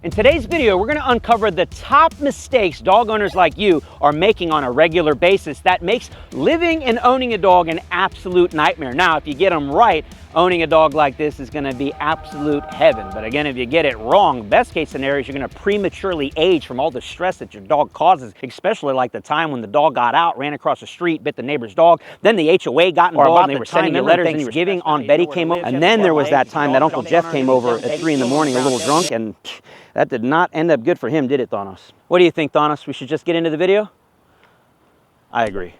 In today's video, we're going to uncover the top mistakes dog owners like you are making on a regular basis that makes living and owning a dog an absolute nightmare. Now, if you get them right, owning a dog like this is going to be absolute heaven. But again, if you get it wrong, best case scenario is you're going to prematurely age from all the stress that your dog causes, especially like the time when the dog got out, ran across the street, bit the neighbor's dog, then the HOA got involved and they were sending you letters, Thanksgiving, Aunt Betty came over, and then there was that time that Uncle Jeff came over at 3 in the morning a little drunk, and that did not end up good for him, did it, Thanos? What do you think, Thanos? We should just get into the video? I agree.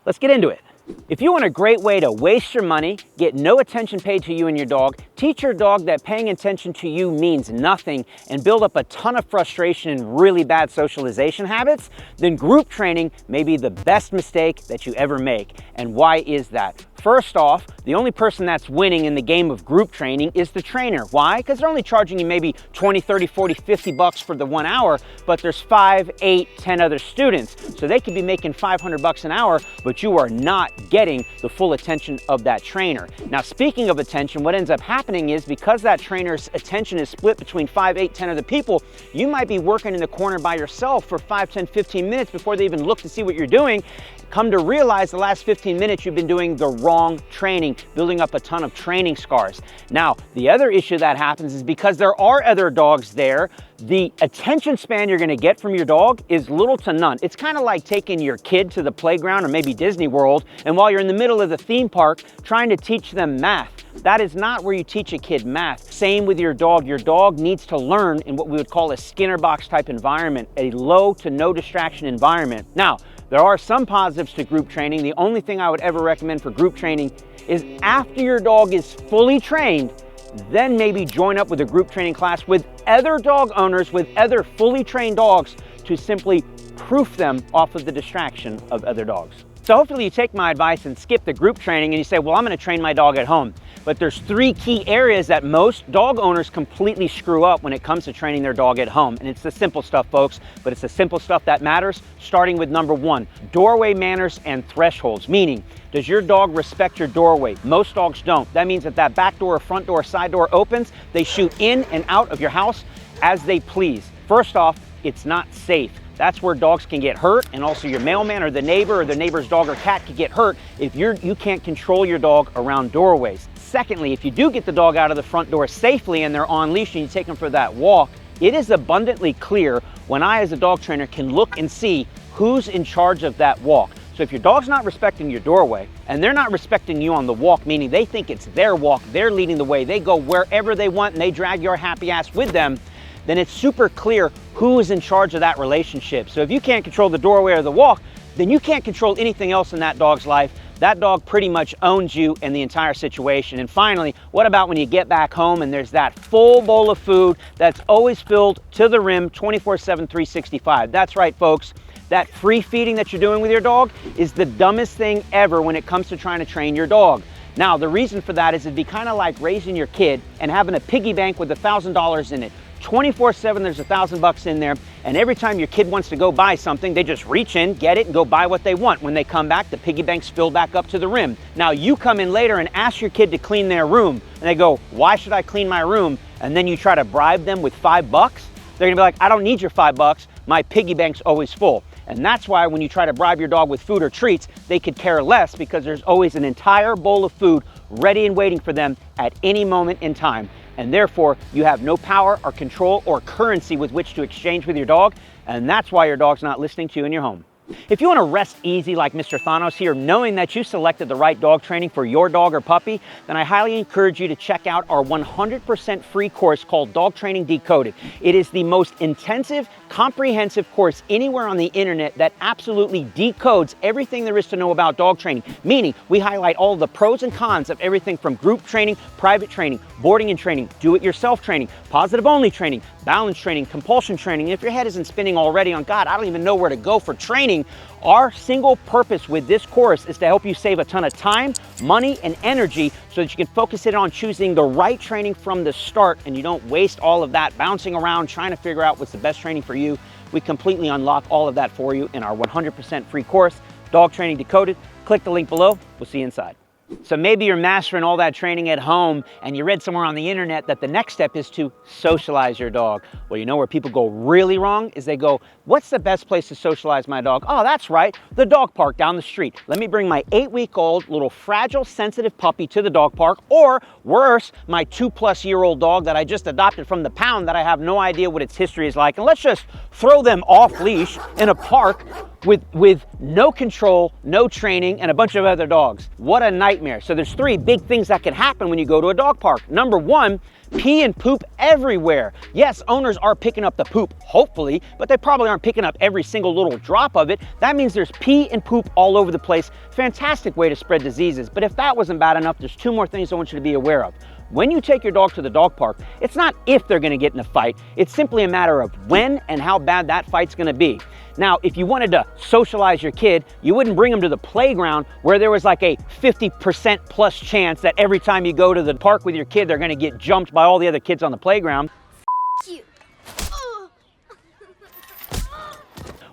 Let's get into it. If you want a great way to waste your money, get no attention paid to you and your dog, teach your dog that paying attention to you means nothing, and build up a ton of frustration and really bad socialization habits, then group training may be the best mistake that you ever make. And why is that? First off, the only person that's winning in the game of group training is the trainer. Why? Because they're only charging you maybe 20, 30, 40, 50 bucks for the 1 hour, but there's 5, 8, 10 other students. So they could be making 500 bucks an hour, but you are not getting the full attention of that trainer. Now, speaking of attention, what ends up happening is because that trainer's attention is split between 5, 8, 10 other people, you might be working in the corner by yourself for 5, 10, 15 minutes before they even look to see what you're doing. Come to realize the last 15 minutes you've been doing the wrong training, building up a ton of training scars. Now, the other issue that happens is because there are other dogs there, the attention span you're gonna get from your dog is little to none. It's kind of like taking your kid to the playground or maybe Disney World, and while you're in the middle of the theme park, trying to teach them math. That is not where you teach a kid math. Same with your dog. Your dog needs to learn in what we would call a Skinner box type environment, a low to no distraction environment. Now, there are some positives to group training. The only thing I would ever recommend for group training is after your dog is fully trained, then maybe join up with a group training class with other dog owners, with other fully trained dogs, to simply proof them off of the distraction of other dogs. So hopefully you take my advice and skip the group training and you say, well, I'm gonna train my dog at home. But there's 3 key areas that most dog owners completely screw up when it comes to training their dog at home. And it's the simple stuff, folks, but it's the simple stuff that matters, starting with number 1, doorway manners and thresholds. Meaning, does your dog respect your doorway? Most dogs don't. That means that that back door, front door, side door opens, they shoot in and out of your house as they please. First off, it's not safe. That's where dogs can get hurt, and also your mailman or the neighbor's dog or cat could get hurt if you can't control your dog around doorways. Secondly, if you do get the dog out of the front door safely and they're on leash and you take them for that walk, it is abundantly clear when I as a dog trainer can look and see who's in charge of that walk. So if your dog's not respecting your doorway and they're not respecting you on the walk, meaning they think it's their walk, they're leading the way, they go wherever they want and they drag your happy ass with them, then it's super clear who is in charge of that relationship. So if you can't control the doorway or the walk, then you can't control anything else in that dog's life. That dog pretty much owns you and the entire situation. And finally, what about when you get back home and there's that full bowl of food that's always filled to the rim 24/7, 365? That's right, folks. That free feeding that you're doing with your dog is the dumbest thing ever when it comes to trying to train your dog. Now, the reason for that is it'd be kind of like raising your kid and having a piggy bank with $1,000 in it. 24/7, there's $1,000 in there, and every time your kid wants to go buy something, they just reach in, get it, and go buy what they want. When they come back, the piggy bank's filled back up to the rim. Now, you come in later and ask your kid to clean their room, and they go, why should I clean my room? And then you try to bribe them with $5. They're gonna be like, I don't need your $5, my piggy bank's always full. And that's why when you try to bribe your dog with food or treats, they could care less, because there's always an entire bowl of food ready and waiting for them at any moment in time. And therefore, you have no power or control or currency with which to exchange with your dog, and that's why your dog's not listening to you in your home. If you want to rest easy like Mr. Thanos here, knowing that you selected the right dog training for your dog or puppy, then I highly encourage you to check out our 100% free course called Dog Training Decoded. It is the most intensive, comprehensive course anywhere on the internet that absolutely decodes everything there is to know about dog training. Meaning, we highlight all the pros and cons of everything from group training, private training, boarding and training, do-it-yourself training, positive-only training, balance training, compulsion training. If your head isn't spinning already on, God, I don't even know where to go for training, our single purpose with this course is to help you save a ton of time, money, and energy so that you can focus it on choosing the right training from the start, and you don't waste all of that bouncing around trying to figure out what's the best training for you. We completely unlock all of that for you in our 100% free course, Dog Training Decoded. Click the link below. We'll see you inside. So maybe you're mastering all that training at home and you read somewhere on the internet that the next step is to socialize your dog. Well, you know where people go really wrong is they go, what's the best place to socialize my dog? Oh, that's right, the dog park down the street. Let me bring my 8-week-old little fragile, sensitive puppy to the dog park, or worse, my 2-plus-year-old dog that I just adopted from the pound that I have no idea what its history is like, and let's just throw them off leash in a park with no control, no training, and a bunch of other dogs. What a nightmare. So there's 3 big things that can happen when you go to a dog park. Number 1, pee and poop everywhere. Yes, owners are picking up the poop, hopefully, but they probably aren't picking up every single little drop of it. That means there's pee and poop all over the place. Fantastic way to spread diseases. But if that wasn't bad enough, there's 2 more things I want you to be aware of. When you take your dog to the dog park, it's not if they're gonna get in a fight, it's simply a matter of when and how bad that fight's gonna be. Now, if you wanted to socialize your kid, you wouldn't bring them to the playground where there was like a 50% plus chance that every time you go to the park with your kid, they're gonna get jumped by all the other kids on the playground. You.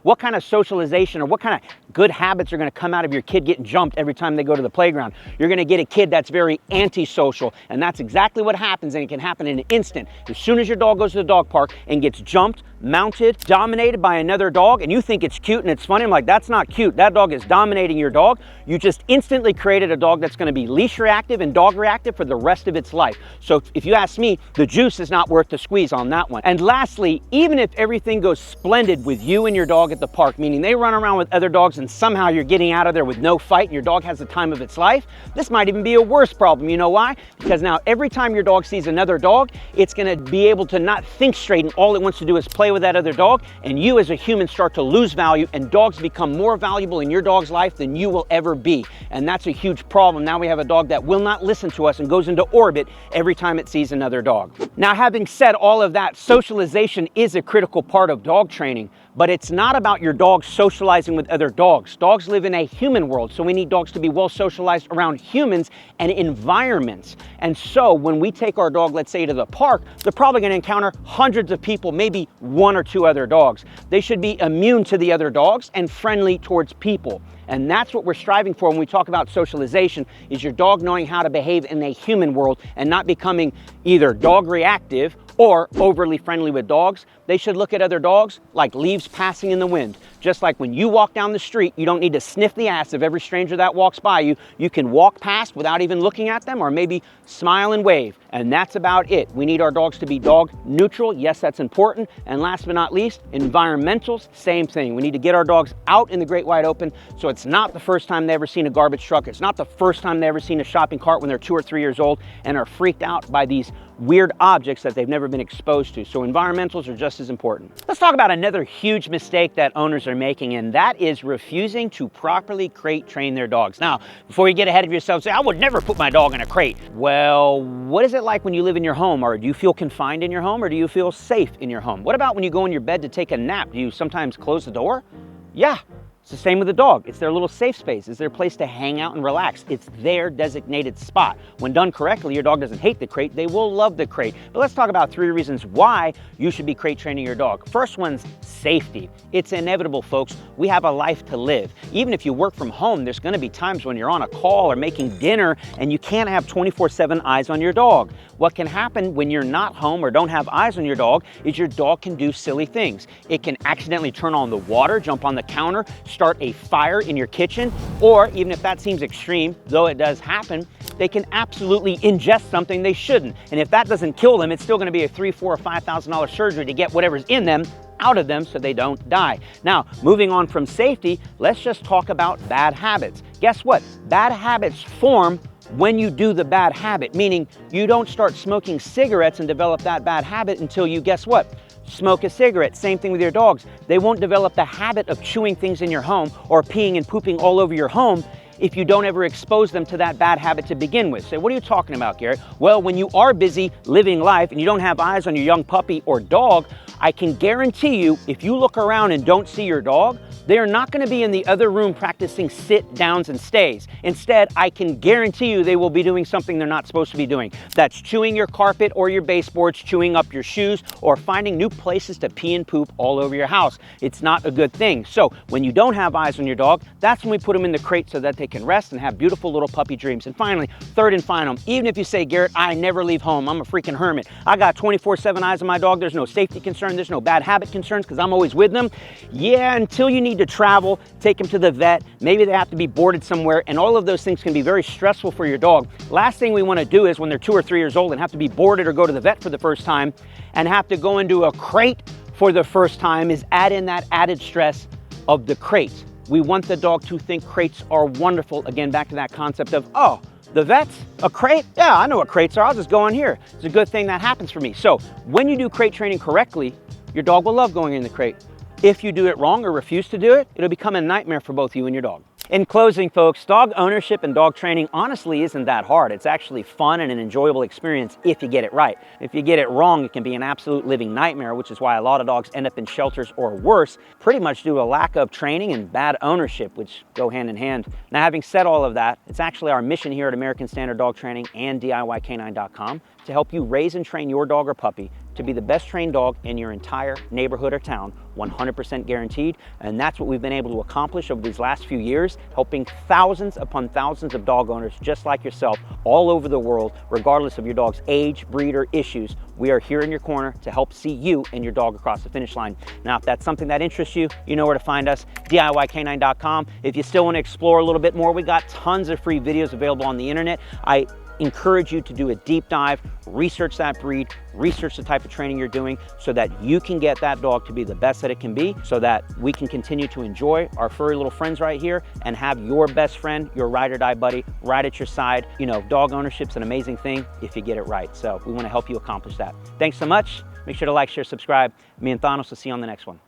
What kind of socialization or what kind of good habits are going to come out of your kid getting jumped every time they go to the playground? You're going to get a kid that's very antisocial, and that's exactly what happens, and it can happen in an instant. As soon as your dog goes to the dog park and gets jumped, mounted, dominated by another dog, and you think it's cute and it's funny, I'm like, that's not cute. That dog is dominating your dog. You just instantly created a dog that's going to be leash reactive and dog reactive for the rest of its life. So if you ask me, the juice is not worth the squeeze on that one. And lastly, even if everything goes splendid with you and your dog at the park, meaning they run around with other dogs and somehow you're getting out of there with no fight and your dog has the time of its life, this might even be a worse problem. You know why? Because now every time your dog sees another dog, it's going to be able to not think straight, and all it wants to do is play with that other dog, and you as a human start to lose value, and dogs become more valuable in your dog's life than you will ever be. And that's a huge problem. Now we have a dog that will not listen to us and goes into orbit every time it sees another dog. Now, having said all of that, socialization is a critical part of dog training, but it's not about your dog socializing with other dogs. Dogs live in a human world, so we need dogs to be well socialized around humans and environments. And so when we take our dog, let's say, to the park, they're probably going to encounter hundreds of people, maybe 1 or 2 other dogs. They should be immune to the other dogs and friendly towards people. And that's what we're striving for when we talk about socialization, is your dog knowing how to behave in a human world and not becoming either dog reactive or overly friendly with dogs. They should look at other dogs like leaves passing in the wind. Just like when you walk down the street, you don't need to sniff the ass of every stranger that walks by you. You can walk past without even looking at them, or maybe smile and wave. And that's about it. We need our dogs to be dog neutral. Yes, that's important. And last but not least, environmentals, same thing. We need to get our dogs out in the great wide open, so it's not the first time they've ever seen a garbage truck. It's not the first time they've ever seen a shopping cart when they're 2 or 3 years old and are freaked out by these weird objects that they've never been exposed to. So environmentals are just as important. Let's talk about another huge mistake that owners are making, and that is refusing to properly crate train their dogs. Now, before you get ahead of yourself, say, I would never put my dog in a crate. Well, what is it like when you live in your home? Or do you feel confined in your home, or do you feel safe in your home? What about when you go in your bed to take a nap? Do you sometimes close the door? Yeah. It's the same with the dog. It's their little safe space. It's their place to hang out and relax. It's their designated spot. When done correctly, your dog doesn't hate the crate. They will love the crate. But let's talk about 3 reasons why you should be crate training your dog. First one's safety. It's inevitable, folks. We have a life to live. Even if you work from home, there's going to be times when you're on a call or making dinner and you can't have 24/7 eyes on your dog. What can happen when you're not home or don't have eyes on your dog is your dog can do silly things. It can accidentally turn on the water, jump on the counter, start a fire in your kitchen, or even if that seems extreme, though it does happen, they can absolutely ingest something they shouldn't. And if that doesn't kill them, it's still going to be a $3,000, $4,000, or $5,000 surgery to get whatever's in them out of them so they don't die. Now, moving on from safety, let's just talk about bad habits. Guess what? Bad habits form when you do the bad habit, meaning you don't start smoking cigarettes and develop that bad habit until you, guess what? Smoke a cigarette. Same thing with your dogs. They won't develop the habit of chewing things in your home or peeing and pooping all over your home if you don't ever expose them to that bad habit to begin with. So what are you talking about, Garrett? Well, when you are busy living life and you don't have eyes on your young puppy or dog, I can guarantee you, if you look around and don't see your dog, They are not going to be in the other room practicing sit, downs, and stays. Instead, I can guarantee you they will be doing something they're not supposed to be doing. That's chewing your carpet or your baseboards, chewing up your shoes, or finding new places to pee and poop all over your house. It's not a good thing. So when you don't have eyes on your dog, that's when we put them in the crate so that they can rest and have beautiful little puppy dreams. And finally, third and final, even if you say, Garrett, I never leave home, I'm a freaking hermit, I got 24/7 eyes on my dog, there's no safety concern, there's no bad habit concerns because I'm always with them. Yeah, until you need to travel, take them to the vet, maybe they have to be boarded somewhere, and all of those things can be very stressful for your dog. Last thing we want to do is when they're 2 or 3 years old and have to be boarded or go to the vet for the first time and have to go into a crate for the first time is add in that added stress of the crate. We want the dog to think crates are wonderful. Again, back to that concept of, oh, the vets, a crate? Yeah, I know what crates are. I'll just go in here. It's a good thing that happens for me. So when you do crate training correctly, your dog will love going in the crate. If you do it wrong or refuse to do it, it'll become a nightmare for both you and your dog. In closing, folks, dog ownership and dog training honestly isn't that hard. It's actually fun and an enjoyable experience if you get it right. If you get it wrong, it can be an absolute living nightmare, which is why a lot of dogs end up in shelters or worse, pretty much due to a lack of training and bad ownership, which go hand in hand. Now, having said all of that, it's actually our mission here at American Standard Dog Training and DIYcanine.com to help you raise and train your dog or puppy to be the best trained dog in your entire neighborhood or town, 100% guaranteed. And that's what we've been able to accomplish over these last few years, helping thousands upon thousands of dog owners just like yourself all over the world, regardless of your dog's age, breed, or issues. We are here in your corner to help see you and your dog across the finish line. Now, if that's something that interests you, you know where to find us, DIYcanine.com. If you still want to explore a little bit more, we got tons of free videos available on the internet. I encourage you to do a deep dive, research that breed, research the type of training you're doing so that you can get that dog to be the best that it can be, so that we can continue to enjoy our furry little friends right here and have your best friend, your ride or die buddy, right at your side. You know, dog ownership's an amazing thing if you get it right. So we want to help you accomplish that. Thanks so much. Make sure to like, share, subscribe. Me and Thanos will see you on the next one.